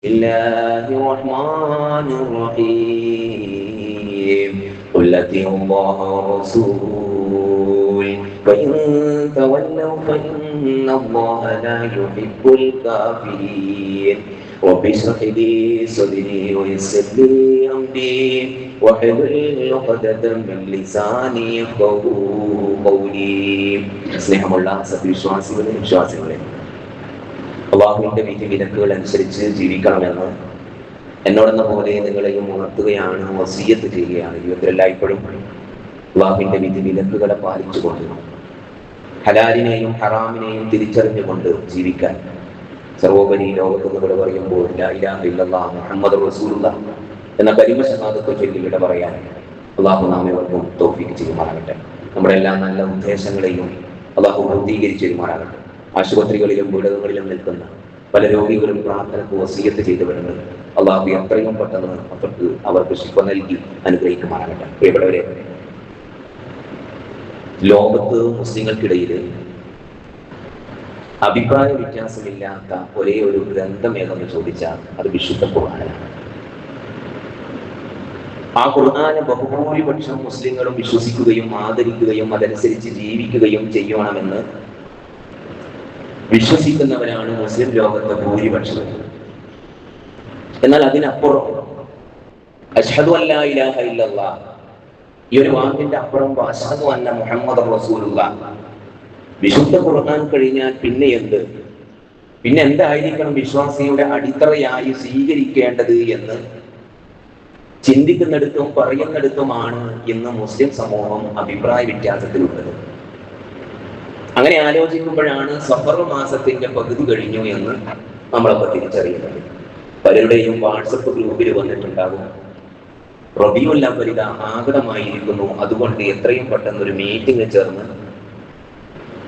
الله الرحمن الرحيم قل أطيعوا الله والرسول فإن تولوا فإن الله لا يحب الكافرين رب اشرح لي صدري ويسر لي أمري واحلل عقدة من لساني يفقهوا قولي സ്നേഹമുള്ള സത്യവിശ്വാസികളെ വിശ്വാസികളെ അള്ളാഹുവിന്റെ വിധിവിലക്കുകൾ അനുസരിച്ച് ജീവിക്കണമെന്ന് എന്നോടെന്ന പോലെ നിങ്ങളെയും ഉണർത്തുകയാണ്, വസിയ്യത്ത് ചെയ്യുകയാണ്. ജീവിതത്തിൽ എല്ലായ്പ്പോഴും അള്ളാഹുവിന്റെ വിധിവിലക്കുകളെ പാലിച്ചുകൊണ്ട് ഹലാലിനെയും ഹറാമിനെയും തിരിച്ചറിഞ്ഞുകൊണ്ട് ജീവിക്കാൻ സർവോപരി ലോകത്ത് വിട പറയുമ്പോൾ ലാ ഇലാഹ ഇല്ലല്ലാഹ് മുഹമ്മദുർ റസൂലുള്ളാഹ് എന്ന കലിമ ഷഹാദത്ത് ചൊല്ലി വിട പറയാൻ അള്ളാഹു നാം ഏവർക്കും തൗഫീഖ് ചെയ്യുമാറാകട്ടെ. നമ്മുടെ എല്ലാ നല്ല ഉദ്ദേശങ്ങളെയും അള്ളാഹു പൂർത്തീകരിച്ച് തരുമാറാകട്ടെ. ആശുപത്രികളിലും വീടുകളിലും നിൽക്കുന്ന പല രോഗികളും പ്രാർത്ഥനക്ക് വസിയ്യത്ത് ചെയ്തു വരുന്നത് അള്ളാഹു എത്രയും പെട്ടെന്ന് അവർക്ക് ശിഫ നൽകി അനുഗ്രഹിക്കുമാറാകട്ടെ. പ്രിയപ്പെട്ടവരെ, ലോകത്ത് മുസ്ലിങ്ങൾക്കിടയിൽ അഭിപ്രായ വ്യത്യാസമില്ലാത്ത ഒരേ ഒരു ഗ്രന്ഥം ഏതെന്ന് ചോദിച്ചാൽ അത് വിശുദ്ധ ഖുർആനാണ്. ആ ഖുർആനെ ബഹുഭൂരിപക്ഷം മുസ്ലിങ്ങളും വിശ്വസിക്കുകയും ആദരിക്കുകയും അതനുസരിച്ച് ജീവിക്കുകയും ചെയ്യണമെന്ന് വിശ്വസിക്കുന്നവരാണ് മുസ്ലിം ലോകത്തെ ഭൂരിപക്ഷം. എന്നാൽ അതിനപ്പുറം അശ്ഹദു അല്ലാ ഇലാഹ ഇല്ലല്ലാഹ് ഈ ഒരു വാക്കിന്റെ അപ്പുറം അശ്ഹദു അന്ന മുഹമ്മദ് റസൂലുള്ളാഹ് വിശുദ്ധ ഖുർആൻ കഴിഞ്ഞാൽ പിന്നെ എന്തായിരിക്കണം വിശ്വാസിയുടെ അടിത്തറയായി സ്വീകരിക്കേണ്ടത് എന്ന് ചിന്തിക്കുന്നിടത്തും പറയുന്നിടത്തുമാണ് ഇന്ന് മുസ്ലിം സമൂഹം അഭിപ്രായ വ്യത്യാസത്തിലുള്ളത്. അങ്ങനെ ആലോചിക്കുമ്പോഴാണ് സഫർ മാസത്തിന്റെ പകുതി കഴിഞ്ഞു എന്ന് നമ്മളപ്പോൾ തിരിച്ചറിയുന്നത്. പലരുടെയും വാട്സപ്പ് ഗ്രൂപ്പിൽ വന്നിട്ടുണ്ടാകും, റബീഉൽ അവ്വൽ ആഗതമായിരിക്കുന്നു, അതുകൊണ്ട് എത്രയും പെട്ടെന്ന് ഒരു മീറ്റിംഗ് ചേർന്ന്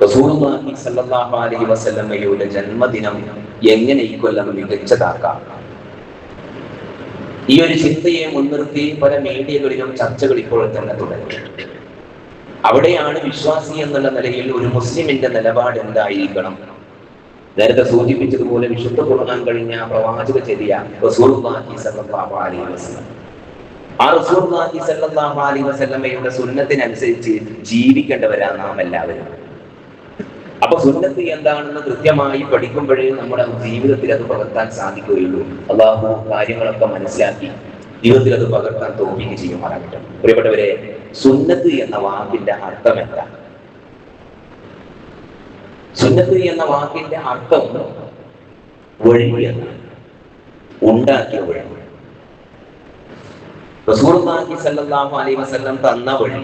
റസൂലുള്ളാഹി സ്വല്ലല്ലാഹു അലൈഹി വസല്ലമയുടെ ജന്മദിനം എങ്ങനെ ഇക്കൊല്ലം മികച്ചതാക്കാം, ഈ ഒരു ചിന്തയെ മുൻനിർത്തി പല മീഡിയകളിലും ചർച്ചകൾ ഇപ്പോൾ തന്നെ തുടങ്ങി. അവിടെയാണ് വിശ്വാസി എന്നുള്ള നിലയിൽ ഒരു മുസ്ലിമിന്റെ നിലപാട് എന്തായിരിക്കണം. നേരത്തെ സൂചിപ്പിച്ചതുപോലെ വിശുദ്ധ ഖുർആൻ കഴിഞ്ഞ പ്രവാചക ചര്യ റസൂലുള്ളാഹി സ്വല്ലല്ലാഹു അലൈഹി വസല്ലം, ആ റസൂലുള്ളാഹി സ്വല്ലല്ലാഹു അലൈഹി വസല്ലമയുടെ സുന്നത്തിനനുസരിച്ച് ജീവിക്കേണ്ടവരാണ് നാം എല്ലാവരും. അപ്പൊ സുന്നത്ത് എന്താണെന്ന് കൃത്യമായി പഠിക്കുമ്പോഴേ നമ്മുടെ ജീവിതത്തിൽ അത് പകർത്താൻ സാധിക്കുകയുള്ളൂ. അള്ളാഹു കാര്യങ്ങളൊക്കെ മനസ്സിലാക്കി ജീവിതത്തിൽ അത് പകർത്താൻ തൗഫീഖ് ചെയ്യുമാറാകട്ടെ. പ്രിയപ്പെട്ടവരെ, സുന്നത്ത് എന്ന വാക്കിന്റെ അർത്ഥം എന്താ? സുന്നത്ത് എന്ന വാക്കിന്റെ അർത്ഥം വഴി എന്നാണ്, ഉണ്ടാക്കിയ വഴി. റസൂലുള്ളാഹി സ്വല്ലല്ലാഹു അലൈഹി വസല്ലം തന്ന വഴി,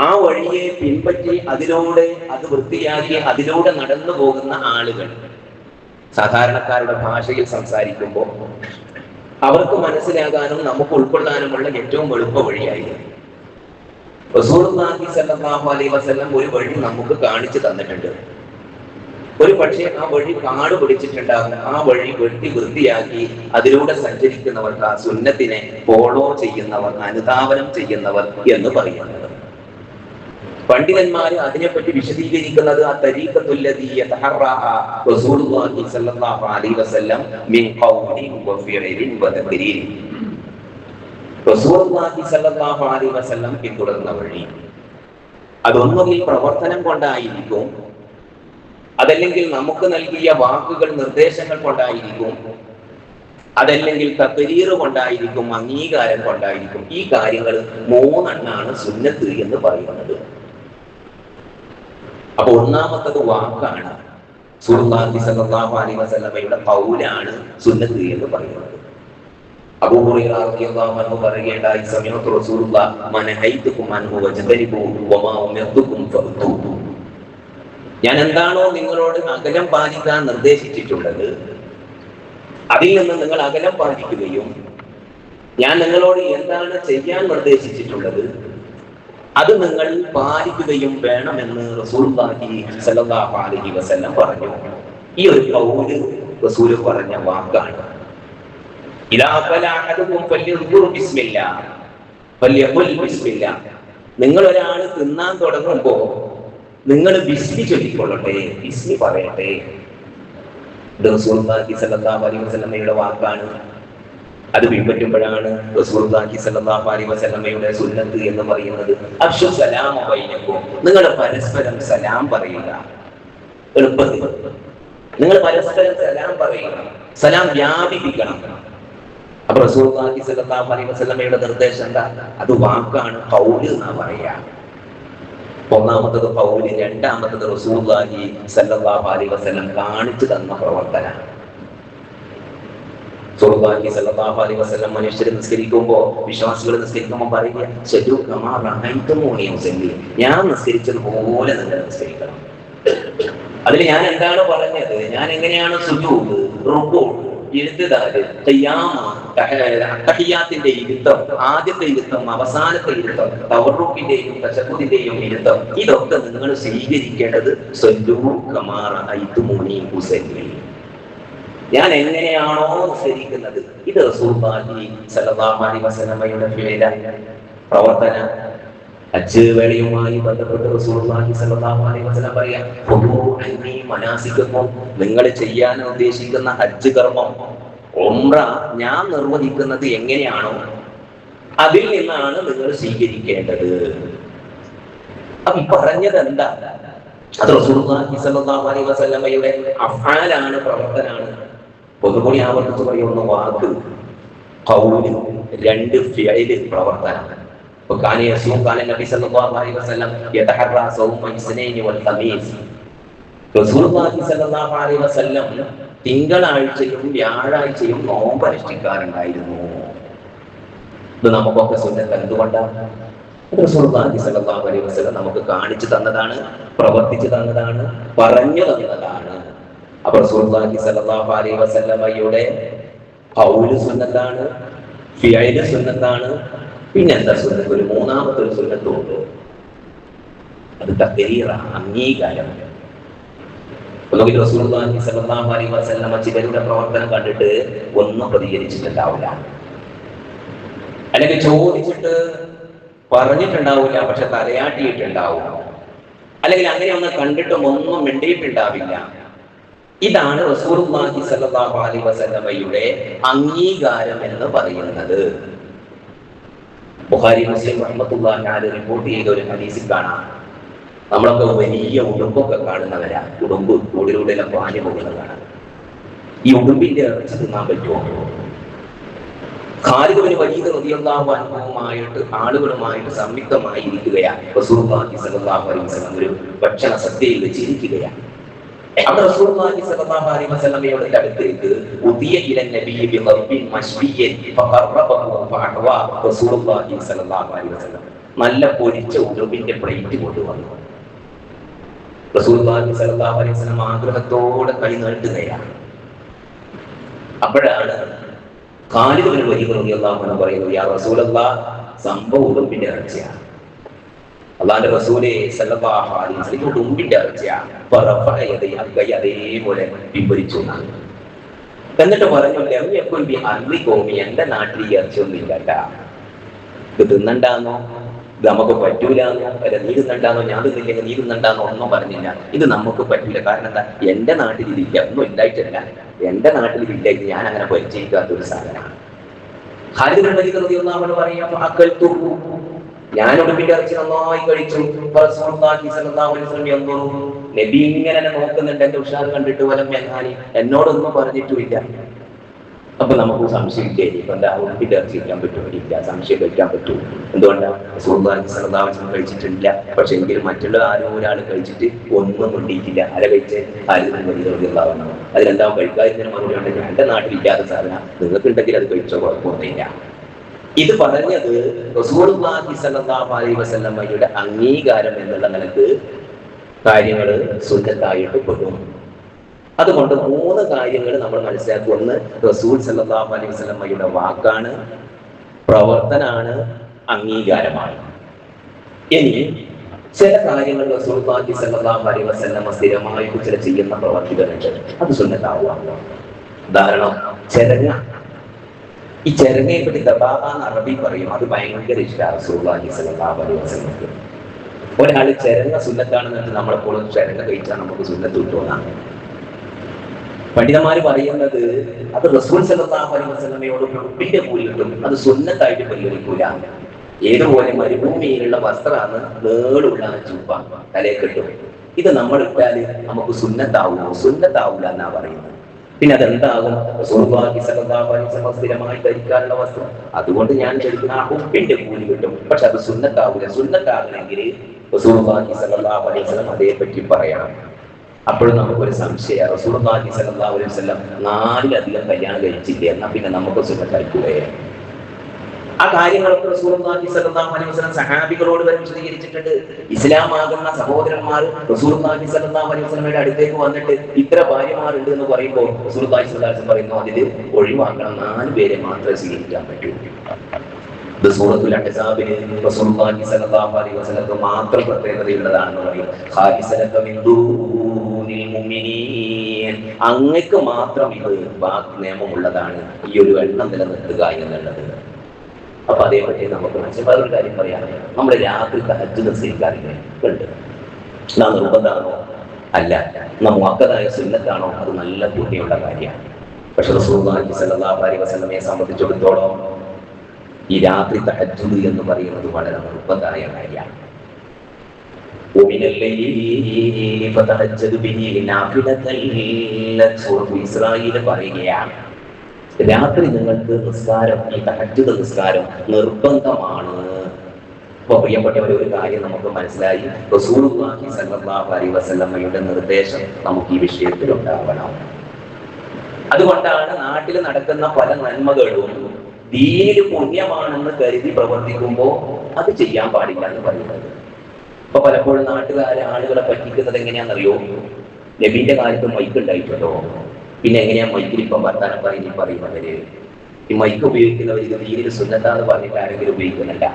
ആ വഴിയെ പിൻപറ്റി അതിലൂടെ അത് വൃത്തിയാക്കി അതിലൂടെ നടന്നു പോകുന്ന ആളുകൾ സാധാരണക്കാരുടെ ഭാഷയിൽ സംസാരിക്കുമ്പോൾ അവർക്ക് മനസ്സിലാകാനും നമുക്ക് ഉൾക്കൊള്ളാനുമുള്ള ഏറ്റവും എളുപ്പ വഴിയായിരുന്നു. റസൂലുള്ളാഹി സ്വല്ലല്ലാഹു അലൈഹി വസല്ലം ഒരു വഴി നമുക്ക് കാണിച്ചു തന്നിട്ടുണ്ട്. ഒരു പക്ഷേ ആ വഴി കാട് പിടിച്ചിട്ടുണ്ടാകും. ആ വഴി വെട്ടി വൃത്തിയാക്കി അതിലൂടെ സഞ്ചരിക്കുന്നവർക്ക് ആ സുന്നത്തിനെ ഫോളോ ചെയ്യുന്നവർ, അനുധാവനം ചെയ്യുന്നവർ എന്ന് പറയുന്നത്. പണ്ഡിതന്മാര് അതിനെപ്പറ്റി വിശദീകരിക്കുന്നത് ആ തരീഖത്തുല്ലദീ യതഹറഹ റസൂലുള്ളാഹി സ്വല്ലല്ലാഹു അലൈഹി വസല്ലം മിൻ ഖൗലിൻ വഫിഇലിൻ വതഖരീൻ. റസൂലുള്ളാഹി സ്വല്ലല്ലാഹു അലൈഹി വസല്ലം പിന്തുടർന്ന വഴി അതൊന്നുകിൽ പ്രവർത്തനം കൊണ്ടായിരിക്കും, അതല്ലെങ്കിൽ നമുക്ക് നൽകിയ വാക്കുകൾ നിർദ്ദേശങ്ങൾ കൊണ്ടായിരിക്കും, അതല്ലെങ്കിൽ തഖരീർ കൊണ്ടായിരിക്കും, അംഗീകാരം കൊണ്ടായിരിക്കും. ഈ കാര്യങ്ങൾ മൂന്നെണ്ണാണ് സുന്നത്ത് എന്ന് പറയുന്നത്. അപ്പൊ ഒന്നാമത്തത് വാക്കാണ്. റസൂലുള്ളാഹി സ്വല്ലല്ലാഹു അലൈഹി വസല്ലമയുടെ ഖൗലാണ് സുന്നത്ത് എന്ന് പറയുന്നത്. അബൂ ഹുറൈറ റളിയല്ലാഹു അൻഹു പറയുകയുണ്ടായി, സമിഅതു റസൂലുള്ളാഹി മനഹൈതുകും അൻഹു വജതനിബു വമാ ഉമിർതുകും ഫഅതു. ഞാൻ എന്താണോ നിങ്ങളോട് അകലം പാലിക്കാൻ നിർദ്ദേശിച്ചിട്ടുള്ളത് അതിൽ നിന്ന് നിങ്ങൾ അകലം പാലിക്കുകയും ഞാൻ നിങ്ങളോട് എന്താണ് ചെയ്യാൻ നിർദ്ദേശിച്ചിട്ടുള്ളത് അത് നിങ്ങൾ പാലിക്കുകയും വേണമെന്ന് റസൂലുള്ളാഹി സ്വല്ലല്ലാഹു അലൈഹി വസല്ലം പറഞ്ഞു. ഈ ഒരു ഖൗല് റസൂൽ പറഞ്ഞ വാക്കാണ്. ഇദാ ഖലാ അഹദുകും ഫല്യദ്കുർ ബിസ്മില്ലാഹ് ഫല്യഖുൽ ബിസ്മില്ലാഹ്. നിങ്ങൾ ഒരാൾ തിന്നാൻ തുടങ്ങുമ്പോൾ നിങ്ങൾ ബിസ്മി ചൊല്ലിക്കൊള്ളട്ടെ, ബിസ്മി പറയട്ടെ. ഇത് റസൂലുള്ളാഹി സ്വല്ലല്ലാഹു അലൈഹി വസല്ലമയുടെ വാക്കാണ്. അത് പിൻപറ്റുമ്പോഴാണ് റസൂലുള്ളാഹി സ്വല്ലല്ലാഹു അലൈഹി വസല്ലമയുടെ സുന്നത്ത് എന്ന് പറയുന്നത്. അഫ്ശു സലാമ ബൈനക്കും, നിങ്ങൾ പരസ്പരം സലാം പറയുക. എളുപ്പത്തിൽ നിങ്ങൾ പരസ്പരം സലാം പറയുക, സലാം വ്യാപിപ്പിക്കണം. അപ്പൊ റസൂലുള്ളാഹി സ്വല്ലല്ലാഹു അലൈഹി വസല്ലമയുടെ നിർദ്ദേശം എന്താ? അത് വാക്കാണ്, ഖൗല് എന്നാ പറയാ. ഒന്നാമത്തത് ഖൗല്, രണ്ടാമത്തത് റസൂലുള്ളാഹി സ്വല്ലല്ലാഹു അലൈഹി വസല്ലം കാണിച്ചു തന്ന പ്രവർത്തനം. റസൂലുള്ളാഹി സ്വല്ലല്ലാഹു അലൈഹി വസല്ലം മനുഷ്യർ നിസ്കരിക്കുമ്പോൾ, വിശ്വാസികൾ നിസ്കരിക്കുമ്പോൾ പറയുക, സല്ലു കമാ റഅയ്തുമൂനി ഉസല്ലി, ഞാൻ നിസ്കരിച്ചത് പോലെ നിങ്ങൾ നിസ്കരിക്കണം. അതിൽ ഞാൻ എന്താണ് പറഞ്ഞത്, ഞാൻ എങ്ങനെയാണ് സുജൂദ്, റുകൂ, ഇഴ്തിദാല്, ഖിയാമ, തഹിയ്യാത്തിന്റെ ഇരുത്തം, ആദ്യത്തെ ഇരുത്തം, അവസാനത്തെ ഇരുത്തം, തവറുക്കിന്റെയും തശഹുദിന്റെയും ഇരുത്തം, ഇതൊക്കെ നിങ്ങൾ സ്വീകരിക്കേണ്ടത് സല്ലു കമാ റഅയ്തുമൂനി ഉസല്ലി, ഞാൻ എങ്ങനെയാണോ നിസ്കരിക്കുന്നത്. ഇത് റസൂലുള്ളാഹി സ്വല്ലല്ലാഹു അലൈഹി വസല്ലമയുടെ പ്രവർത്തന. ഹജ്ജ് വേളയുമായി ബന്ധപ്പെട്ട് റസൂലുള്ളാഹി സ്വല്ലല്ലാഹു അലൈഹി വസല്ലം പറയാ, ഖുദൂ അന്നീ മനാസികക്കും, നിങ്ങൾ ചെയ്യാൻ ഉദ്ദേശിക്കുന്ന ഹജ്ജ് കർമ്മം, ഉംറ ഞാൻ നിർവഹിക്കുന്നത് എങ്ങനെയാണോ അതിൽ നിന്നാണ് നിങ്ങൾ സ്വീകരിക്കേണ്ടത്. അപ്പൊ പറഞ്ഞത് എന്താ? അത് റസൂലുള്ളാഹി സ്വല്ലല്ലാഹു അലൈഹി വസല്ലമയുടെ അഫ്ആലാണ്, പ്രവർത്തനാണ്. പൊതുകൂടി ആവർത്തിച്ച് പറയുന്ന വാക്ക് ഖൗല്, രണ്ട് ഫിഅല്, പ്രവർത്തനം. നബി സല്ലല്ലാഹു അലൈഹി വസല്ലം യതഹറ സൗമ ഇസ്നൈനി വൽ ഖമീസ്, റസൂലുള്ളാഹി സ്വല്ലല്ലാഹു അലൈഹി വസല്ലം തിങ്കളാഴ്ചയും വ്യാഴാഴ്ചയും നോമ്പ് അനുഷ്ഠിക്കാറുണ്ടായിരുന്നു. ഇത് നമുക്കൊക്കെ സുന്നത്ത്. എന്തുകൊണ്ടാണ്? റസൂലുള്ളാഹി സ്വല്ലല്ലാഹു അലൈഹി വസല്ലം നമുക്ക് കാണിച്ചു തന്നതാണ്, പ്രവർത്തിച്ചു തന്നതാണ്, പറഞ്ഞു തന്നതാണ്. അപ്പൊ റസൂലുള്ളാഹി സ്വല്ലല്ലാഹു അലൈഹി വസല്ലമയുടെ ഖൗല് സുന്നത്താണ്, ഫിഅല് സുന്നത്താണ്. പിന്നെന്താ സുന്നത്ത്? ഒരു മൂന്നാമത്തെ ഒരു സുന്നത്തുണ്ട്, അത് തഖ്രീറ, അംഗീകാരം. റസൂലുള്ളാഹി സ്വല്ലല്ലാഹു അലൈഹി വസല്ലമ ചിലരുടെ പ്രവർത്തനം കണ്ടിട്ട് ഒന്നും പ്രതികരിച്ചിട്ടുണ്ടാവില്ല, അല്ലെങ്കിൽ ചോദിച്ചിട്ട് പറഞ്ഞിട്ടുണ്ടാവില്ല, പക്ഷെ തലയാട്ടിയിട്ടുണ്ടാവും, അല്ലെങ്കിൽ അങ്ങനെ ഒന്ന് കണ്ടിട്ടും ഒന്നും മിണ്ടിയിട്ടുണ്ടാവില്ല. ഇതാണ് റസൂലുള്ളാഹി സ്വല്ലല്ലാഹു അലൈഹി വസല്ലമയുടെ അംഗീകാരം എന്ന് പറയുന്നത്. ബുഖാരി, മുസ്ലിം റഹ്മത്തുള്ളാഹി അലൈഹി റിപ്പോർട്ട് ചെയ്ത ഒരു ഹദീസിൽ കാണാം, നമ്മളൊക്കെ വലിയ ഉടുമ്പൊക്കെ കാണുന്നവരാ, ഉടുമ്പ് കൂടിലൂടെ പാഞ്ഞു പോകുന്നത് കാണാം. ഈ ഉടുമ്പിന്റെ ഇറച്ചി തിന്നാൻ പറ്റുമോ? ഖാലിദ് ബിൻ വലീദ് റളിയല്ലാഹു അൻഹുമായിട്ട് ആളുകളുമായിട്ട് സംയുക്തമായി ഇരിക്കുകയാണ്. റസൂലുള്ളാഹി സ്വല്ലല്ലാഹു അലൈഹി വസല്ലം ഒരു ഭക്ഷണ സദ്യയിൽ വെച്ചിരിക്കുകയാണ്. അവിടെ റസൂലുള്ളാഹി സ്വല്ലല്ലാഹു അലൈഹി വസല്ലമയുടെ അടുത്തേക്ക് ഉദിയ ഇലൻ നബിയ്യി ബിളബ്ബിൻ മശ്വിയ്യൻ ഫഖറബഹു ഫഅഹ്വാ റസൂലുള്ളാഹി സ്വല്ലല്ലാഹു അലൈഹി വസല്ലം, നല്ല പൊരിച്ച ഉടുമ്പിന്റെ പ്ലേറ്റ് കൊണ്ടുവന്നു. റസൂലുള്ളാഹി സ്വല്ലല്ലാഹു അലൈഹി വസല്ലം ആഗ്രഹത്തോടെ കൈ നീട്ടുകയാണ്. അപ്പോഴാണ് ഖാലിദ് ബിൻ വലീദ് റളിയല്ലാഹു അൻഹു പറയുന്നത്, യാ റസൂലല്ലാഹ്, സംഭവം ഉടുമ്പിന്റെ ഇറച്ചിയാണ്. അള്ളാന്റെ റസൂലേ സല്ലല്ലാഹു അലൈഹി വസല്ലം ഉടുമ്പിന്റെ ഇറച്ചിയാണ്. അതേപോലെ പിൻവലിച്ചു. എന്നിട്ട് പറഞ്ഞു, എന്റെ നാട്ടിൽ ഈ ഇറച്ചിയൊന്നും ഇല്ല, ഇത് തിന്നണ്ടാന്നോ, ഇത് നമുക്ക് പറ്റൂലാന്നോ, അല്ല നീ തിന്നണ്ടാന്നോ, ഞാൻ തിന്നില്ലെങ്കിൽ നീ തിന്നണ്ടാന്നോ ഒന്നും പറഞ്ഞില്ല. ഇത് നമുക്ക് പറ്റൂല. കാരണം എന്താ? എന്റെ നാട്ടിൽ ഇതില്ല, ഒന്നും ഉണ്ടായിട്ടില്ല, എന്റെ നാട്ടിൽ ഇതില്ല, ഇത് ഞാൻ അങ്ങനെ പരിചയിക്കാത്ത ഒരു സാധനമാണ്. ഖാലിദ് ബിൻ വലീദ് റളിയല്ലാഹു അൻഹു പറയാം, ഞാൻ ഉടുമ്പിന്റെ ഇറച്ചി നന്നായി കഴിച്ചു. നബി ഇങ്ങനെ നോക്കുന്നുണ്ട്, എന്റെ ഉഷാർ കണ്ടിട്ട് വലം എന്നാലി എന്നോടൊന്നും പറഞ്ഞിട്ടുമില്ല. അപ്പൊ നമുക്ക് സംശയിക്കേ, ഇപ്പൊ എന്താ ഉടുമ്പിന്റെ ഇറച്ചി കഴിക്കാൻ പറ്റുമോ? ഇല്ല, സംശയം കഴിക്കാൻ പറ്റുമോ? എന്തുകൊണ്ടാണ്? റസൂലുള്ളാഹി സ്വല്ലല്ലാഹു അലൈഹി വസല്ലം കഴിച്ചിട്ടില്ല. പക്ഷെ എങ്കിലും മറ്റുള്ള ആരും ഒരാൾ കഴിച്ചിട്ട് ഒന്നും കൊണ്ടിട്ടില്ല. ആര കഴിച്ച്? ഖാലിദ് ബിൻ വലീദ് റളിയല്ലാഹു അൻഹു. അതിലെന്താ കഴിക്കാതിരുന്ന മറുപടി ഉണ്ടെങ്കിൽ എന്റെ നാട്ടിലില്ലാത്ത സാധനം നിങ്ങൾക്ക് ഉണ്ടെങ്കിൽ അത് കഴിച്ചോ, കുഴപ്പമൊന്നുമില്ല. ഇത് പറഞ്ഞത് റസൂലുള്ളാഹി സ്വല്ലല്ലാഹു അലൈഹി വസല്ലമയുടെ അംഗീകാരം എന്നുള്ള നിലക്ക് കാര്യങ്ങൾ സുന്നത്തായിട്ട് പെടും. അതുകൊണ്ട് മൂന്ന് കാര്യങ്ങൾ നമ്മൾ മനസ്സിലാക്കുക. ഒന്ന്, റസൂൽ സല്ലല്ലാഹു അലൈഹി വസല്ലമയുടെ വാക്കാണ്, പ്രവർത്തനാണ്, അംഗീകാരമാണ്. ഇനി ചില കാര്യങ്ങൾ റസൂലുള്ളാഹി സ്വല്ലല്ലാഹു അലൈഹി വസല്ലമ സ്ഥിരമായിട്ട് ചില ചെയ്യുന്ന പ്രവർത്തികളുണ്ട്, അത് സുന്നത്താവുക. ഉദാഹരണം, ചെരങ്ങ. ഈ ചെരങ്ങയെ പറ്റി ദബാന്ന് അറബി പറയും, അത് ഭയങ്കര ഇഷ്ടമാണ് റസൂലുള്ളാഹി സ്വല്ലല്ലാഹു അലൈഹി വസല്ലമക്ക്. ഒരാൾ ചെരങ്ങ സുന്നത്താണെന്ന് നമ്മളെപ്പോഴും ചെരങ്ങ കഴിച്ചാൽ നമുക്ക് സുന്നത്ത് കിട്ടുമെന്നാണ്. പണ്ഡിതന്മാര് പറയുന്നത് അത് റസൂൽ സല്ലല്ലാഹു അലൈഹി വസല്ലമയോട് ഉപ്പിന്റെ കൂലി കിട്ടും, അത് സുന്നത്തായിട്ട് പരിഗണിക്കൂല. ഏതുപോലെ മരുഭൂമിയിലുള്ള വസ്ത്രമാണ് നേടുള്ള ചുപ്പ തലയെ കിട്ടും. ഇത് നമ്മൾ ഇട്ടാല് നമുക്ക് സുന്നത്താവൂല എന്നാ പറയുന്നത്. പിന്നെ അതെന്താകും? റസൂലുള്ളാഹി സ്വല്ലല്ലാഹു അലൈഹി വസല്ലം സ്ഥിരമായി ധരിക്കാനുള്ള വസ്ത്രം. അതുകൊണ്ട് ഞാൻ ധരിക്കുന്ന ആ ഉപ്പിന്റെ കൂലി കിട്ടും, പക്ഷെ അത് സുന്നത്താവൂല. സുന്നത്താകണമെങ്കിൽ റസൂലുള്ളാഹി സ്വല്ലല്ലാഹു അലൈഹി വസല്ലം അതേപറ്റി പറയണം. അപ്പോഴും നമുക്കൊരു സംശയം, റസൂലുള്ളാഹി സ്വല്ലല്ലാഹു അലൈഹി വസല്ലം 4-ലധികം കല്യാണം കഴിച്ചില്ല, എന്നാ പിന്നെ നമുക്ക് സുന്നത്തായിക്കൂടെ? ആ കാര്യങ്ങളൊക്കെ റസൂലുള്ളാഹി സ്വല്ലല്ലാഹു അലൈഹി വസല്ലം സഹാബികളോട് വരെ വിശദീകരിച്ചിട്ടുണ്ട്. ഇസ്ലാമാകുന്ന സഹോദരന്മാർ റസൂലുള്ളാഹി സ്വല്ലല്ലാഹു അലൈഹി വസല്ലമയുടെ അടുത്തേക്ക് വന്നിട്ട് ഇത്ര ഭാര്യമാരുണ്ട് എന്ന് പറയുമ്പോൾ റസൂലുള്ളാഹി സ്വല്ലല്ലാഹു അലൈഹി വസല്ലം പറയുന്നു, അതിൽ ഒഴിവാക്കണം, 4 പേരെ മാത്രമേ സ്വീകരിക്കാൻ പറ്റൂ. ഇത് സൂറത്തുൽ അഹ്സാബിൽ റസൂലുള്ളാഹി സ്വല്ലല്ലാഹു അലൈഹി വസല്ലം മാത്രം പ്രത്യേകതയുള്ളതാണെന്ന് പറയും. ഖാലിസലക മിൻ ദൂനിൽ മുഅ്മിനീൻ, അങ്ങക്ക് മാത്രം ഇത് നിയമമുള്ളതാണ്, ഈ ഒരു എണ്ണം നിലനിർത്തുക എന്നുള്ളത്. അപ്പൊ അതേപറ്റി നമുക്ക് മനസ്സിലായ ഒരു കാര്യം പറയാം. നമ്മുടെ രാത്രി തഹജ്ജുദ് നിസ്കരിക്കാറില്ലേ? ഉണ്ട്. നാം നിർബന്ധമാണോ? അല്ല. നാം മുഅക്കദായ സുന്നത്താണോ? അത് നല്ല പുണ്യമുള്ള കാര്യമാണ്. പക്ഷെ റസൂലുള്ളാഹി സ്വല്ലല്ലാഹു അലൈഹി വസല്ലമയെ സംബന്ധിച്ചിടത്തോളം ഈ രാത്രി തഹജ്ജുദ് എന്ന് പറയുന്നത് വളരെ നിർബന്ധമായ കാര്യമാണ്. ഇസ്രായേൽ പറയുകയാണ്, രാത്രി നിങ്ങൾക്ക് നിസ്കാരം, ഈ തഹജ്ജുദ് നിസ്കാരം നിർബന്ധമാണ്. അപ്പൊ പ്രിയപ്പെട്ടവരെ, ഒരു കാര്യം നമുക്ക് മനസ്സിലായി, റസൂലുള്ളാഹി സ്വല്ലല്ലാഹു അലൈഹി വസല്ലമയുടെ നിർദ്ദേശം നമുക്ക് ഈ വിഷയത്തിൽ ഉണ്ടാവണം. അതുകൊണ്ടാണ് നാട്ടിൽ നടക്കുന്ന പല നന്മകളും ദീനിൽ പുണ്യമാണെന്ന് കരുതി പ്രവർത്തിക്കുമ്പോൾ അത് ചെയ്യാൻ പാടില്ല എന്ന് പറയുന്നത്. ഇപ്പൊ പലപ്പോഴും നാട്ടുകാരെ ആളുകളെ പറ്റിക്കുന്നത് എങ്ങനെയാണെന്നറിയോ? നബിന്റെ കാലത്ത് മൈക്ക് ഉണ്ടായിട്ടുണ്ടോ? പിന്നെ എങ്ങനെയാ മൈക്കിൽ ഇപ്പം വർത്താനം പറയുന്നവര്? ഈ മൈക്ക് ഉപയോഗിക്കുന്നവർ ഇത് ദീനിൽ സുന്നത്താന്ന് പറഞ്ഞിട്ട് ആരെങ്കിലും ഉപയോഗിക്കുന്നില്ല.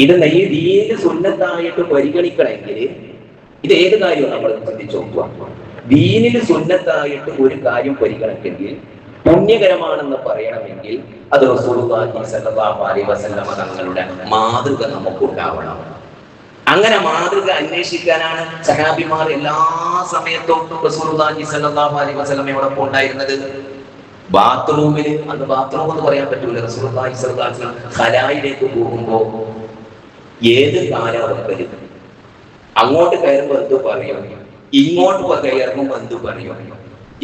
ഇത് ദീനിൽ സുന്നത്തായിട്ട് പരിഗണിക്കണമെങ്കിൽ ഇത് ഏത് കാര്യവും നമ്മൾ ചിന്തിച്ചു നോക്കുക. ദീനിൽ സുന്നത്തായിട്ട് ഒരു കാര്യം പരിഗണിക്കെങ്കിൽ, പുണ്യകരമാണെന്ന് പറയണമെങ്കിൽ അത് റസൂലുള്ളാഹി സ്വല്ലല്ലാഹു അലൈഹി വസല്ലം തങ്ങളുടെ മാതൃക നമുക്കുണ്ടാവണം. അങ്ങനെ മാതൃക അന്വേഷിക്കാനാണ് സഹാബിമാർ എല്ലാ സമയത്തും റസൂലുള്ളാഹി സ്വല്ലല്ലാഹു അലൈഹി വസല്ലമയോടൊപ്പം ഉണ്ടായിരുന്നത്. ബാത്റൂമിൽ, അന്ന് ബാത്റൂം എന്ന് പറയാൻ പറ്റൂല, റസൂലുള്ളാഹി സ്വല്ലല്ലാഹു അലൈഹി വസല്ലം ഖലായിലേക്ക് പോകുമ്പോ ഏത് കാലവർക്ക് അങ്ങോട്ട് കയറുമ്പോൾ എന്ത് പറയും, ഇങ്ങോട്ട് കയറുമ്പോൾ എന്ത് പറയും.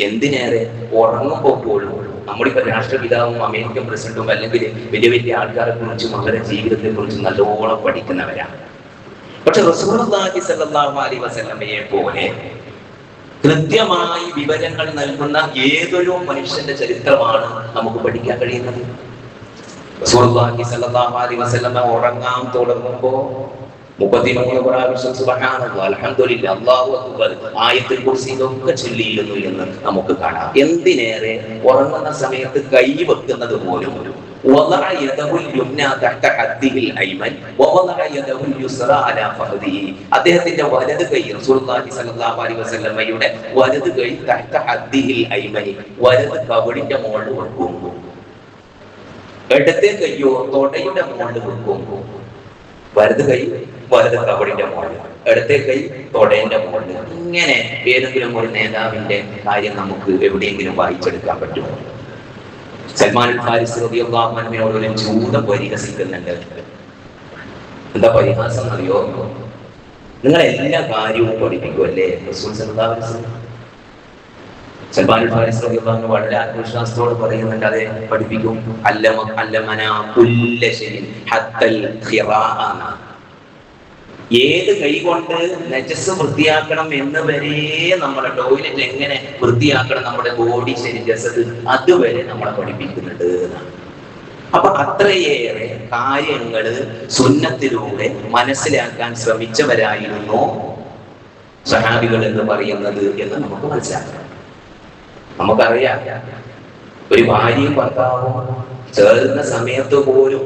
എന്തിനേറെ ഉറങ്ങുമ്പോൾ പോലും നമ്മളിപ്പോ രാഷ്ട്രപിതാവും അമേരിക്കൻ പ്രസിഡന്റും അല്ലെങ്കിൽ വലിയ വലിയ ആൾക്കാരെ കുറിച്ചും അവരുടെ ജീവിതത്തെ കുറിച്ചും നല്ലോണം പഠിക്കുന്നവരാണ്. പക്ഷെ റസൂലുള്ളാഹി സ്വല്ലല്ലാഹു അലൈഹി വസല്ലമയെ പോലെ കൃത്യമായി വിവരങ്ങൾ നൽകുന്ന ഏതൊരു മനുഷ്യന്റെ ചരിത്രമാണ് നമുക്ക് പഠിക്കാൻ കഴിയുന്നത്. റസൂലുള്ളാഹി സ്വല്ലല്ലാഹു അലൈഹി വസല്ലമ ഉറങ്ങാൻ തുടങ്ങുമ്പോൾ 33 പ്രാവശ്യം സുബ്ഹാനല്ലാഹ്, അൽഹംദുലില്ലാഹ്, അല്ലാഹു അക്ബർ, ആയത്തുൽ കുർസി ഒക്കെ ചൊല്ലിയിരുന്നു എന്ന് നമുക്ക് കാണാം. എന്തിനേറെ ഉറങ്ങുന്ന സമയത്ത് കൈ വെക്കുന്നത് പോലും അദ്ദേഹത്തിന്റെ വലത് കൈ, റസൂലുള്ളാഹി സ്വല്ലല്ലാഹു അലൈഹി വസല്ലമയുടെ വലത് കൈ തഹ്ത ഹദ്ദിഹിൽ ഐമനി, വലത് കവടിന്റെ മുകളിൽ വെക്കും. ഇടത്തെ കൈയോ തൊടയുടെ മുകളിൽ വെക്കും. വലത് കൈ വലത് കവടിന്റെ മുകളിൽ, ഇടത്തെ കൈ തൊടേന്റെ മുകളിൽ. ഇങ്ങനെ ഏതെങ്കിലും ഒരു നേതാവിന്റെ കാര്യം നമുക്ക് എവിടെയെങ്കിലും വായിച്ചെടുക്കാൻ പറ്റുമോ? സൽമാൻ ഫാരിസ് റളിയല്ലാഹു അൻഹുവിനോട് ഒരു ജൂതൻ പരിഹസിക്കുന്നുണ്ട്. എന്താ പരിഹാസം അറിയോ? നിങ്ങൾ എല്ലാ കാര്യവും പഠിപ്പിക്കുമല്ലേ റസൂൽ സല്ലല്ലാഹു അലൈഹി വസല്ലം? സൽമാൻ ഫാരിസ് റളിയല്ലാഹു അൻഹു വളരെ ആത്മവിശ്വാസത്തോട് പറയുന്നുണ്ട്, അതെ പഠിപ്പിക്കും. അല്ലമനാ കുല്ല ശൈഇൻ ഹത്തൽ ഖിറാഅ, ഏത് കൈ കൊണ്ട് നജസ് വൃത്തിയാക്കണം എന്ന് വരെ, നമ്മുടെ ടോയ്ലറ്റ് എങ്ങനെ വൃത്തിയാക്കണം, നമ്മുടെ ബോഡി ജസദ്, അതുവരെ നമ്മളെ പഠിപ്പിക്കുന്നുണ്ട്. അപ്പൊ അത്രയേറെ കാര്യങ്ങള് സുന്നത്തിലൂടെ മനസ്സിലാക്കാൻ ശ്രമിച്ചവരായിരുന്നു സഹാബികൾ എന്ന് പറയുന്നത് എന്ന് നമുക്ക് മനസ്സിലാക്കാം. നമുക്കറിയാം, ഒരു ഭാര്യയും ഭർത്താവും ചേർന്ന സമയത്ത് പോലും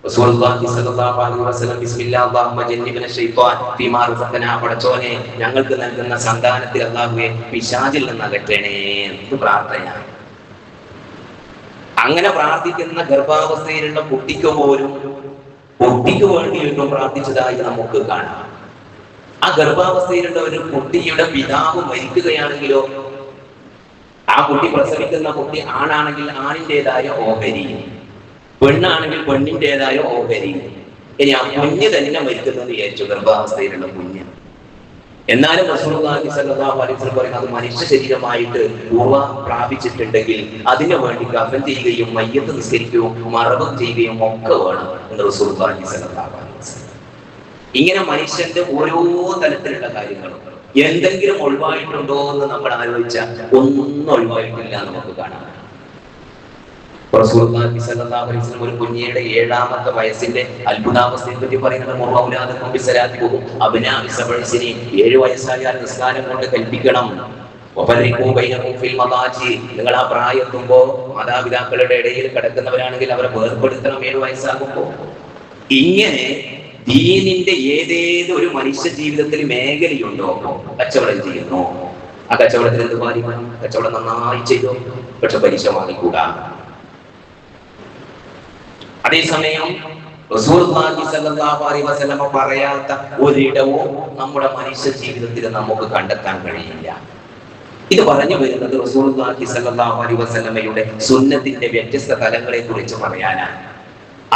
റസൂലുള്ളാഹി സ്വല്ലല്ലാഹു അലൈഹി വസല്ലം ബിസ്മില്ലാഹി അല്ലാഹുമ്മ ജന്നിബ്ന ശൈത്വാൻ ഫീമാ റസഖനാ, പടച്ചോനെ ഞങ്ങൾക്ക് നൽകുന്ന സന്താനത്തിൽ അല്ലാഹുവേ പിശാചിൽ നിന്ന് അകറ്റണേ എന്ന് പ്രാർത്ഥനയാണ്. അങ്ങനെ പ്രാർത്ഥിക്കുന്ന ഗർഭാവസ്ഥയിലുള്ള കുട്ടിക്ക് പോലും കുട്ടിക്ക് വേണ്ടിയിട്ടും പ്രാർത്ഥിച്ചതായി നമുക്ക് കാണാം. ആ ഗർഭാവസ്ഥയിലുള്ള ഒരു കുട്ടിയുടെ പിതാവ് മരിക്കുകയാണെങ്കിലോ ആ കുട്ടി പ്രസവിക്കുന്ന കുട്ടി ആണാണെങ്കിൽ ആണിൻ്റെതായ ഓഹരി, പെണ്ണാണെങ്കിൽ പെണ്ണിൻ്റെതായ ഓഹരി. ഇനി ആ കുഞ്ഞ് തന്നെ മരിക്കുന്നത് വിചാരിച്ചു, ഗർഭാവസ്ഥയിലുള്ള കുഞ്ഞ്. എന്നാലും റസൂലുള്ളാഹി സ്വല്ലല്ലാഹു അലൈഹി വസല്ലം പറയുന്നത് മനുഷ്യ ശരീരമായിട്ട് പൂർവ്വം പ്രാപിച്ചിട്ടുണ്ടെങ്കിൽ അതിനു വേണ്ടി കഫൻ ചെയ്യുകയും മയ്യത്ത് നിസ്കരിക്കുകയും മറവ് ചെയ്യുകയും ഒക്കെ വേണം എന്ന് റസൂലുള്ളാഹി സ്വല്ലല്ലാഹു അലൈഹി വസല്ലം. ഇങ്ങനെ മനുഷ്യന്റെ ഓരോ തലത്തിലുള്ള കാര്യങ്ങളും എന്തെങ്കിലും ഒഴിവായിട്ടുണ്ടോ എന്ന് നമ്മൾ ആലോചിച്ചാൽ ഒന്നും ഒഴിവായിട്ടില്ല നമുക്ക് കാണാം. റസൂലുള്ളാഹി സ്വല്ലല്ലാഹു അലൈഹി വസല്ലം ഒരു കുഞ്ഞിയുടെ 7ാമത്തെ വയസ്സിന്റെ അത്ഭുതാവസ്ഥയെ പറ്റി പറയുന്നത്, 7 വയസ്സായാൽ നിസ്കാരം കൊണ്ട് കൽപ്പിക്കണം. നിങ്ങൾ ആ പ്രായത്തുമ്പോ മാതാപിതാക്കളുടെ ഇടയിൽ കിടക്കുന്നവരാണെങ്കിൽ അവരെ വേർപെടുത്തണം 7 വയസ്സാകുമ്പോ. ഇങ്ങനെ ദീനിന്റെ ഏതേതൊരു മനുഷ്യ ജീവിതത്തിൽ മേഖലയുണ്ടോ, കച്ചവടം ചെയ്യുന്നു, ആ കച്ചവടത്തിൽ എന്ത് പാലിക്കണം? കച്ചവടം നന്നായി ചെയ്തു, പക്ഷെ പലിശ വാങ്ങിക്കൂടാ. അതേസമയം റസൂലുള്ളാഹി സ്വല്ലല്ലാഹു അലൈഹി വസല്ലം പറയാത്ത ഒരിടവും നമ്മുടെ മനുഷ്യ ജീവിതത്തിൽ നമുക്ക് കണ്ടെത്താൻ കഴിയില്ല. ഇത് പറഞ്ഞു വരുന്നത് റസൂലുള്ളാഹി സ്വല്ലല്ലാഹു അലൈഹി വസല്ലമയുടെ സുന്നത്തിന്റെ വ്യത്യസ്ത തലങ്ങളെ കുറിച്ച് പറയാനാണ്.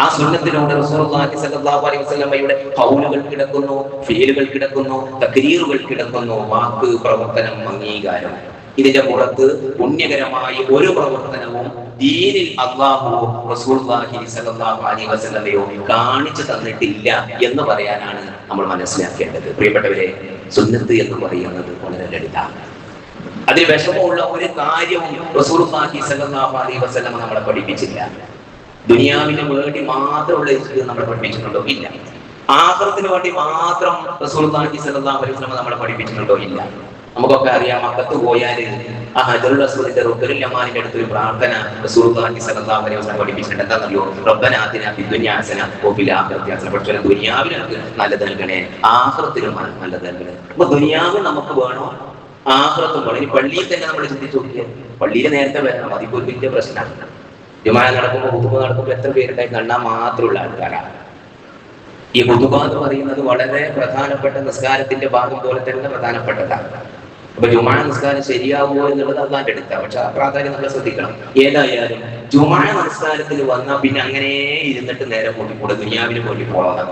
ആ സുന്നത്തിലൂടെ റസൂലുള്ളാഹി സ്വല്ലല്ലാഹു അലൈഹി വസല്ലമയുടെ ഖൗലുകൾ കിടക്കുന്നു, ഫീലുകൾ കിടക്കുന്നു, തക്രീറുകൾ കിടക്കുന്നു, വാക്ക്, പ്രവർത്തനം, അംഗീകാരം. ഇതിന്റെ പുറത്ത് പുണ്യകരമായ ഒരു പ്രവർത്തനവും ദീനിൽ അല്ലാഹു റസൂലുള്ളാഹി സ്വല്ലല്ലാഹു അലൈഹി വസല്ലമയോ കാണിച്ചു തന്നിട്ടില്ല എന്ന് പറയാനാണ് നമ്മൾ മനസ്സിലാക്കേണ്ടത്. പ്രിയപ്പെട്ടവരെ, സുന്നത്ത് എന്ന് പറയുന്നത് വളരെ ലളിതമാണ്. അതിൽ വിഷമമുള്ള ഒരു കാര്യവും റസൂലുള്ളാഹി സ്വല്ലല്ലാഹു അലൈഹി വസല്ലമ നമ്മളെ പഠിപ്പിച്ചില്ല. ദുനിയാവിന് വേണ്ടി മാത്രമുള്ള ഇസ്ലാം നമ്മളെ പഠിപ്പിച്ചിട്ടുണ്ടോ? ഇല്ല. ആഖിറത്തിന് വേണ്ടി മാത്രം റസൂലുള്ളാഹി സ്വല്ലല്ലാഹു അലൈഹി വസല്ലമ നമ്മളെ പഠിപ്പിച്ചിട്ടുണ്ടോ? ഇല്ല. നമുക്കൊക്കെ അറിയാം, മക്കത്ത് പോയാല് ആ ഹജറുൽ അസ്വദിന്റെ റുക്നുൽ യമാനിന്റെ അടുത്തൊരു പ്രാർത്ഥന റസൂലുള്ളാഹി സ്വല്ലല്ലാഹു അലൈഹി വസല്ലം പഠിപ്പിച്ചിട്ടുണ്ട്. എന്താണെന്നറിയോ? റബ്ബനാ ആതിനാ ഫിദ്ദുനിയാ ഹസന വഫിൽ ആഖിറതി ഹസന. പക്ഷേ ദുനിയാവിൽ നമുക്ക് നല്ലത് നൽകണേ, ആഖിറത്തിലും നല്ലത് നൽകണേ. അപ്പൊ ദുനിയാവ് നമുക്ക് വേണോ, ആഖിറത്തും വേണം. ഇനി പള്ളിയിൽ തന്നെ നമ്മൾ ചിന്തിച്ചു നോക്കിയാൽ, പള്ളിയിൽ നേരത്തെ വരണം, അതിപ്പോ ഒരു വലിയ പ്രശ്നമാണ്. ജുമാ നടക്കുമ്പോൾ ഖുതുബ നടക്കുമ്പോൾ എത്ര പേരുണ്ടായി? എണ്ണാൻ മാത്രമുള്ള ആൾക്കാരാണ്. ഈ ഖുതുബ എന്ന് പറയുന്നത് വളരെ പ്രധാനപ്പെട്ട നിസ്കാരത്തിന്റെ ഭാഗം പോലെ തന്നെ പ്രധാനപ്പെട്ടതാണ്. അപ്പൊ ജുമാ നിസ്കാരം ശരിയാവുമോ എന്നുള്ളത് അള്ളാന്റെ അടുത്താണ്. പക്ഷെ ആ പ്രാധാന്യം നമ്മൾ ശ്രദ്ധിക്കണം. ഏതായാലും ജുമാ നമസ്കാരത്തിൽ വന്നാൽ പിന്നെ അങ്ങനെ ഇരുന്നിട്ട് നേരെ കൂട്ടിക്കൂടെ, ദുനിയാവിന് വേണ്ടി പോകാം.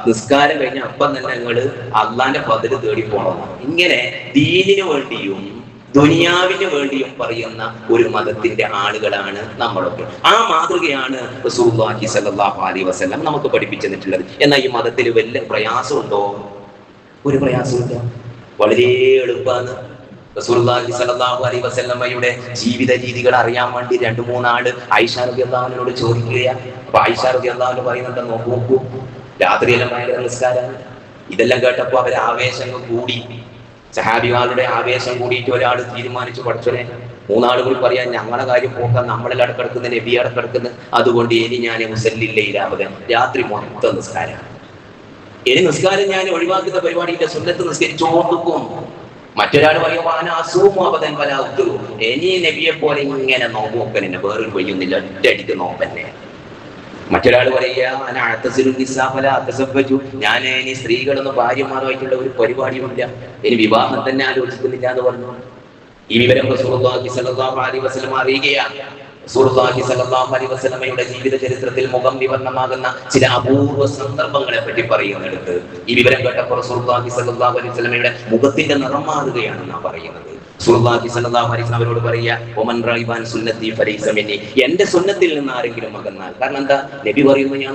നിസ്കാരം കഴിഞ്ഞ അപ്പം തന്നെ ഞങ്ങള് അള്ളാന്റെ ഫദ്ല് തേടി പോകണം. ഇങ്ങനെ ദീനിന് വേണ്ടിയും ദുനിയാവിന് വേണ്ടിയും പറയുന്ന ഒരു മതത്തിന്റെ ആളുകളാണ് നമ്മളൊക്കെ. ആ മാതൃകയാണ് റസൂലുള്ളാഹി സ്വല്ലല്ലാഹു അലൈഹി വസല്ലം നമുക്ക് പഠിപ്പിച്ചു തന്നിട്ടുള്ളത്. എന്നാൽ ഈ മതത്തിൽ വല്ല പ്രയാസമുണ്ടോ? ഒരു പ്രയാസമില്ല, വളരെ എളുപ്പമാണ്. റസൂലുള്ളാഹി സ്വല്ലല്ലാഹു അലൈഹി വസല്ലമയുടെ ജീവിത രീതികൾ അറിയാൻ വേണ്ടി 2-3 ആള് ആയിഷ റളിയല്ലാഹു അൻഹയോട് ചോദിക്കുകയാണ്. അപ്പൊ ആയിഷ റളിയല്ലാഹു അൻഹ പറയുന്നുണ്ട്, നോക്കൂ, രാത്രിയെല്ലാം ഭയങ്കര നിസ്കാരമാണ്. ഇതെല്ലാം കേട്ടപ്പോ അവർ ആവേശം കൂടി, സഹാബിമാരുടെ ആവേശം കൂടിയിട്ട് ഒരാൾ തീരുമാനിച്ചു, പഠിച്ചോനെ 3 ആൾ കൂടി പറയാൻ ഞങ്ങളുടെ കാര്യം പോക്കാൻ, നമ്മളിൽ അടക്കെടുക്കുന്ന, നബി അടക്കെടുക്കുന്ന, അതുകൊണ്ട് ഇനി ഞാൻ മുസല്ലില്ലയിലാവതെ രാത്രി മൊത്തം നിസ്കാരം. ഇനി നിസ്കാരം ഞാൻ ഒഴിവാക്കുന്ന പരിപാടിയില്ല, സുന്നത്ത് നിസ്കരിച്ചോണ്ടുക്കും. മറ്റൊരാൾ പറയുവാൻ അസൂമാപതൻ വലാത്തു, ഇനി നബിയെ പോലെ ഇങ്ങനെ നോക്കാൻ എന്നെ വേറൊരു വഴിയൊന്നുമില്ല, ഒറ്റയടിക്ക് നോക്കന്നെ. മറ്റൊരാൾ പറയുക, ഞാൻ ഇനി സ്ത്രീകളൊന്നും ഭാര്യമാരുമായിട്ടുള്ള ഒരു പരിപാടിയുമില്ല, ഇനി വിവാഹം തന്നെ ആലോചിക്കുന്നില്ല എന്ന് പറഞ്ഞു. ഈ വിവരം റസൂലുള്ളാഹി സ്വല്ലല്ലാഹു അലൈഹി വസല്ലം അറിയുകയാണ്. റസൂലുള്ളാഹി സ്വല്ലല്ലാഹു അലൈഹി വസല്ലമയുടെ ജീവിത ചരിത്രത്തിൽ മുഖം വിവരണമാകുന്ന ചില അപൂർവ സന്ദർഭങ്ങളെ പറ്റി പറയുന്നിടത്ത് ഈ വിവരം കേട്ടപ്പോൾ റസൂലുള്ളാഹി സ്വല്ലല്ലാഹു അലൈഹി വസല്ലമയുടെ മുഖത്തിന്റെ നിറം മാറുകയാണെന്നാണ് പറയുന്നത്. റസൂലുള്ളാഹി സ്വല്ലല്ലാഹു അലൈഹി വസല്ലം അവരോട് പറയുക, ഒമൻ റൈബാൻ സുന്നത്തി ഫലൈസ മിന്നി, എന്റെ സുന്നത്തിൽ നിന്ന് ആരെങ്കിലും അകന്നാൽ. കാരണം എന്താ? നബി പറയുന്നു, ഞാൻ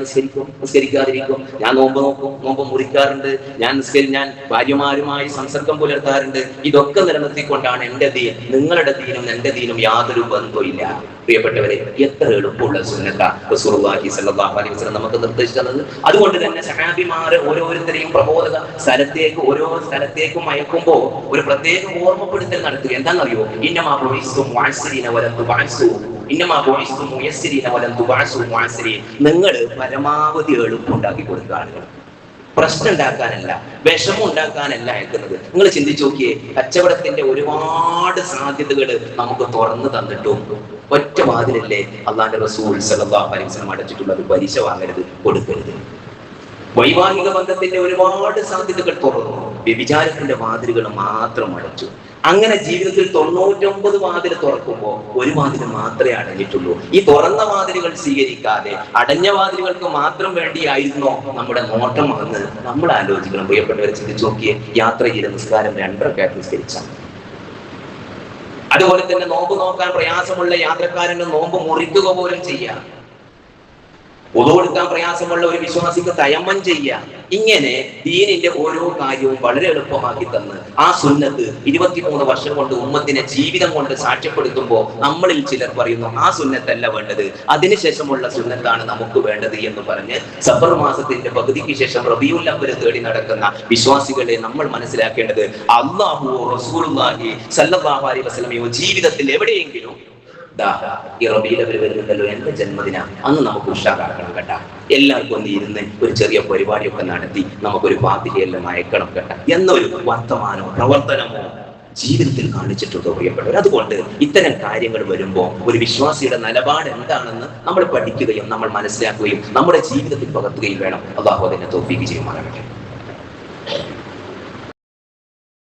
നിസ്കരിക്കാതിരിക്കും, ഞാൻ നോമ്പ് നോക്കും, നോമ്പ് മുറിക്കാറുണ്ട്, ഞാൻ ഭാര്യമാരുമായി സംസർഗം പുലർത്താറുണ്ട്. ഇതൊക്കെ നിലനിർത്തിക്കൊണ്ടാണ് എന്റെ ദീൻ. നിങ്ങളുടെ ദീനും എന്റെ ദീനും യാതൊരു ബന്ധവുമില്ല. പ്രിയപ്പെട്ടവരെ, എത്ര എളുപ്പമുള്ള സുന്നത്താ റസൂലുള്ളാഹി സ്വല്ലല്ലാഹു അലൈഹി വസല്ലം നമുക്ക് നിർദ്ദേശിച്ചു തന്നത്. അതുകൊണ്ട് തന്നെ സഹാബിമാരെ ഓരോരുത്തരെയും പ്രബോധക ഓരോ സ്ഥലത്തേക്കും അയക്കുമ്പോ ഒരു പ്രത്യേക ഓർമ്മപ്പെടുത്തൽ നടത്തുക. എന്താണെന്നറിയോ? ഇന്നമാ ബുഇസ്തു മുഅസ്സിരീന വലം തുബഅസു, ഇന്നമാ ബുഇസ്തു മുയസ്സിരീന വലം തുബഅസു മുഅസ്സിരീൻ. നിങ്ങൾ പരമാവധി എളുപ്പമുണ്ടാക്കി കൊടുക്കുക ആളുകൾ, പ്രശ്നം ഉണ്ടാക്കാനല്ല, വിഷമം ഉണ്ടാക്കാനല്ല അയക്കുന്നത്. നിങ്ങൾ ചിന്തിച്ചു നോക്കിയേ, കച്ചവടത്തിന്റെ ഒരുപാട് സാധ്യതകൾ നമുക്ക് തുറന്നു തന്നിട്ടും ഒറ്റ വാതിലല്ലേ അള്ളാന്റെ റസൂൽ സ്വല്ലല്ലാഹു അലൈഹി വസല്ലം അടച്ചിട്ടുള്ളത്? പലിശ വാങ്ങരുത്, കൊടുക്കരുത്. വൈവാഹിക ബന്ധത്തിന്റെ ഒരുപാട് സാധ്യതകൾ തുറന്നു, വ്യഭിചാരത്തിന്റെ വാതിലുകൾ മാത്രം അടച്ചു. അങ്ങനെ ജീവിതത്തിൽ 99 വാതിൽ തുറക്കുമ്പോൾ ഒരു വാതിൽ മാത്രമേ അടഞ്ഞിട്ടുള്ളൂ. ഈ തുറന്ന വാതിലുകൾ സ്വീകരിക്കാതെ അടഞ്ഞ വാതിലുകൾക്ക് മാത്രം വേണ്ടിയായിരുന്നോ നമ്മുടെ നോട്ടം എന്ന് നമ്മൾ ആലോചിക്കണം. പ്രിയപ്പെട്ടവരെ, ചിന്തിച്ചു നോക്കിയേ. യാത്ര ചെയ്ത നിസ്കാരം 2 റക്അത്ത് നിസ്കരിച്ചാൽ. അതുപോലെ തന്നെ നോമ്പ് നോക്കാൻ പ്രയാസമുള്ള യാത്രക്കാരന് നോമ്പ് മുറിക്കുക പോലും ചെയ്യാം. ഒതു കൊടുക്കാൻ പ്രയാസമുള്ള ഒരു വിശ്വാസിക്ക് തയമ്മം ചെയ്യാം. ഇങ്ങനെ ദീനിന്റെ ഓരോ കാര്യവും വളരെ എളുപ്പമാക്കി തന്ന് ആ സുന്നത്ത് 23 വർഷം കൊണ്ട് ഉമ്മത്തിനെ ജീവിതം കൊണ്ട് സാക്ഷ്യപ്പെടുത്തുമ്പോൾ നമ്മളിൽ ചിലർ പറയുന്നു ആ സുന്നത്തല്ല വേണ്ടത്, അതിനുശേഷമുള്ള സുന്നത്താണ് നമുക്ക് വേണ്ടത് എന്ന് പറഞ്ഞ് സഫർ മാസത്തിന്റെ പകുതിക്ക് ശേഷം റബീഉൽ അവ്വൽ തേടി നടക്കുന്ന വിശ്വാസികളെ നമ്മൾ മനസ്സിലാക്കേണ്ടത്, അല്ലാഹു റസൂലുള്ളാഹി സ്വല്ലല്ലാഹു അലൈഹി വസല്ലമയോ ജീവിതത്തിൽ എവിടെയെങ്കിലും ഈ റബീഉൽ അവ്വൽ വരുന്നുണ്ടല്ലോ, എന്റെ ജന്മദിന, അന്ന് നമുക്ക് ഉഷാറാക്കണം കേട്ടാ, എല്ലാവർക്കും ഒന്ന് ഇരുന്ന് ഒരു ചെറിയ പരിപാടിയൊക്കെ നടത്തി നമുക്കൊരു ഫാത്തിഹയെല്ലാം അയക്കണം കേട്ടാ എന്നൊരു വർത്തമാനമോ പ്രവർത്തനമോ ജീവിതത്തിൽ കാണിച്ചിട്ടുണ്ടോ പ്രിയപ്പെട്ടവർ? അതുകൊണ്ട് ഇത്തരം കാര്യങ്ങൾ വരുമ്പോൾ ഒരു വിശ്വാസിയുടെ നിലപാട് എന്താണെന്ന് നമ്മൾ പഠിക്കുകയും നമ്മൾ മനസ്സിലാക്കുകയും നമ്മുടെ ജീവിതത്തിൽ പകർത്തുകയും വേണം. അല്ലാഹു അതിനെ തൗഫീഖ് ചെയ്യുമാറാകട്ടെ.